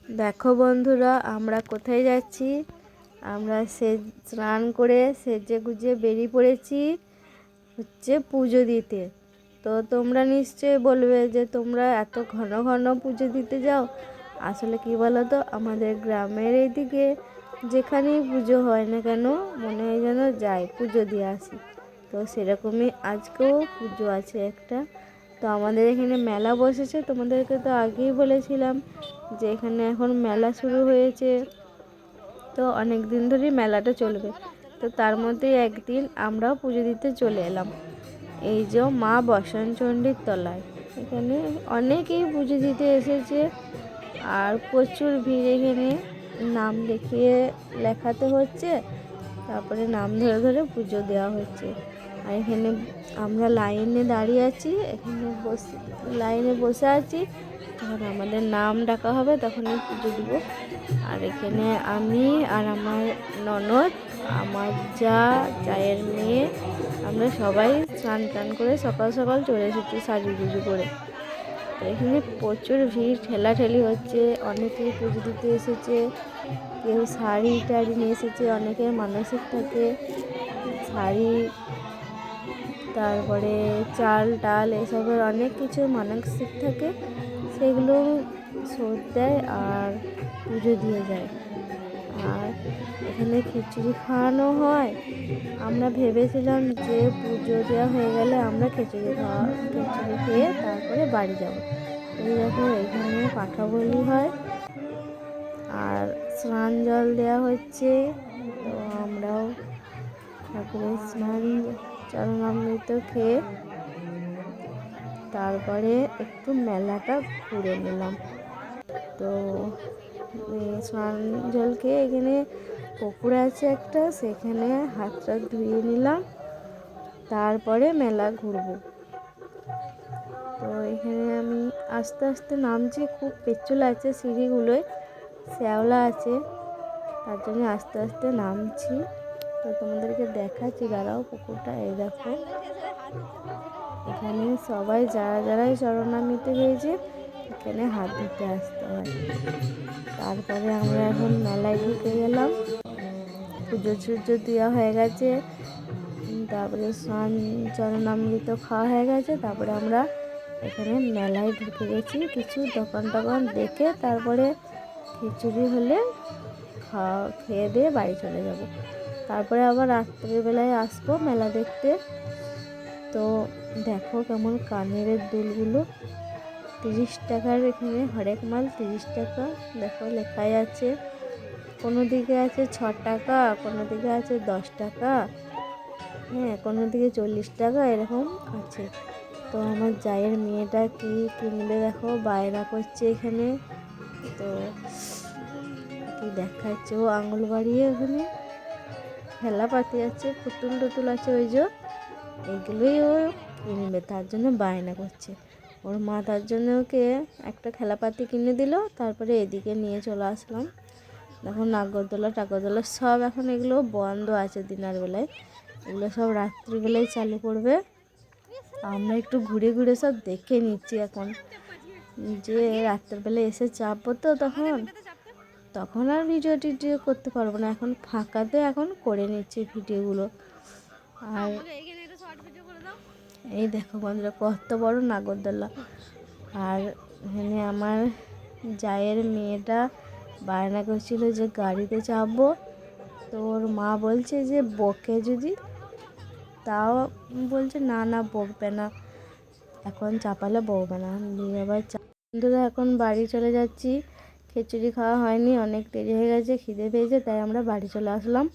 দেখো বন্ধুরা, আমরা কোথায় যাচ্ছি। আমরা স্নান করে সেজে গুজে বেরিয়ে পড়েছি হচ্ছে পুজো দিতে। তো তোমরা নিশ্চয়ই বলবে যে তোমরা এত ঘন ঘন পুজো দিতে যাও। আসলে কি বলো তো, আমাদের গ্রামের এইদিকে যেখানেই পুজো হয় না কেন মনে হয় যেন যাই পুজো দিয়ে আসি। তো সেরকমই আজকেও পুজো আছে একটা। তো আমাদের এখানে মেলা বসেছে, তোমাদেরকে তো আগেই বলেছিলাম যে এখানে এখন মেলা শুরু হয়েছে। তো অনেক দিন ধরেই মেলাটা চলবে। তো তার মধ্যে একদিন আমরাও পুজো দিতে চলে এলাম এই যে মা বসনচণ্ডীর তলায়। এখানে অনেকেই পুজো দিতে এসেছে আর প্রচুর ভিড়। এখানে নাম লেখাতে হচ্ছে, তারপরে নাম ধরে ধরে পুজো দেওয়া হচ্ছে। আর এখানে আমরা লাইনে দাঁড়িয়ে আছি, এখানে লাইনে বসে আছি। যখন আমাদের নাম ডাকা হবে তখনই পুজো দিব। আর এখানে আমি আর আমার ননদ, আমার জায়ের মেয়ে, আমরা সবাই স্নান টান করে সকাল সকাল চলে এসেছি সাজুগুজু করে। তো এখানে প্রচুর ভিড়, ঠেলাঠেলি হচ্ছে। অনেকেই পুজো দিতে এসেছে, কেউ শাড়ি টাড়ি নিয়ে এসেছে, অনেকের মানসিক থাকে শাড়ি, তারপরে চাল টাল এসবের অনেক কিছু মানসিক থাকে, সেগুলো শোধ দেয় আর পুজো দিয়ে যায়। আর এখানে খিচুড়ি খাওয়ানো হয়। আমরা ভেবেছিলাম যে পুজো দেওয়া হয়ে গেলে আমরা খিচুড়ি খেয়ে তারপরে বাড়ি যাব। এই দেখো এখানে পাঠা বলি হয় আর স্নান জল দেওয়া হচ্ছে। তো আমরাও ঠাকুরের স্নান চরণামৃত খেয়ে তারপরে একটু মেলাটা ঘুরে নিলাম। তো স্নান জল খেয়ে এখানে পুকুর আছে একটা, সেখানে হাতটা ধুয়ে নিলাম, তারপরে মেলা ঘুরবো। তো এখানে আমি আস্তে আস্তে নামছি, খুব পেছল আছে সিঁড়িগুলোয়, শ্যাওলা আছে, তার জন্য আস্তে আস্তে নামছি। তো তোমাদেরকে দেখাচ্ছি, দাঁড়াও পুকুরটা। এই দেখো এখানে সবাই যারাই শরণামৃত হয়েছে এখানে হাত ধুতে আসতে হয়। তারপরে আমরা এখন মেলায় ঢুকে গেলাম। পুজো টুজো দেওয়া হয়ে গেছে, তারপরে স্নান চরণামৃত খাওয়া হয়ে গেছে। তারপরে আমরা এখানে মেলায় ঢুকে গেছি। কিছু দোকান টোকান দেখে তারপরে খিচুড়ি হলে খেয়ে দিয়ে বাড়ি চলে যাব। তারপরে আবার রাত্রিবেলায় আসবো মেলা দেখতে। তো দেখো কেমন কানের দুলগুলো, 30 টাকার। এখানে হরেক মাল 30 টাকা, দেখো লেখাই আছে। কোনো দিকে আছে 6 টাকা, কোনো দিকে আছে 10 টাকা, হ্যাঁ কোনো দিকে 40 টাকা, এরকম আছে। তো আমার জায়ের মেয়েটা কি কিনবে দেখো, বায়না করছে এখানে। তো কি দেখাচ্ছে, ও আঙুল বাড়িয়ে ওখানে খেলাপাতি আছে, পুতুল টুতুল আছে, ওই যে এইগুলোই ও কিনবে, তার জন্য বায়না করছে। ওর মা তার জন্য ওকে একটা খেলাপাতি কিনে দিল। তারপরে এদিকে নিয়ে চলে আসলাম। এখন নাগরদোলা টাগরদোলা সব এখন এগুলো বন্ধ আছে দিনের বেলায়, এগুলো সব রাত্রিবেলায় চালু করবে। আমরা একটু ঘুরে ঘুরে সব দেখে নিচ্ছি এখন, যে রাত্রিবেলায় এসে চাপবো তো তখন আর ভিডিও টিডিও করতে পারবো না। এখন ফাঁকাতে এখন করে নিচ্ছি ভিডিওগুলো। আর এই দেখো বন্ধুরা কত বড় নাগরদোলা। আর এখানে আমার জায়ের মেয়েটা বায়না করছিল যে গাড়িতে চাপবো। তো ওর মা বলছে যে বকে যদি, তাও বলছে না না বকবে না, এখন চাপালে বকবে না। দিয়ে আবার বন্ধুরা এখন বাড়ি চলে যাচ্ছি। খিচুড়ি খাওয়া হয়নি, অনেক দেরি হয়ে গেছে, খিদে পেয়েছে, তাই আমরা বাড়ি চলে আসলাম।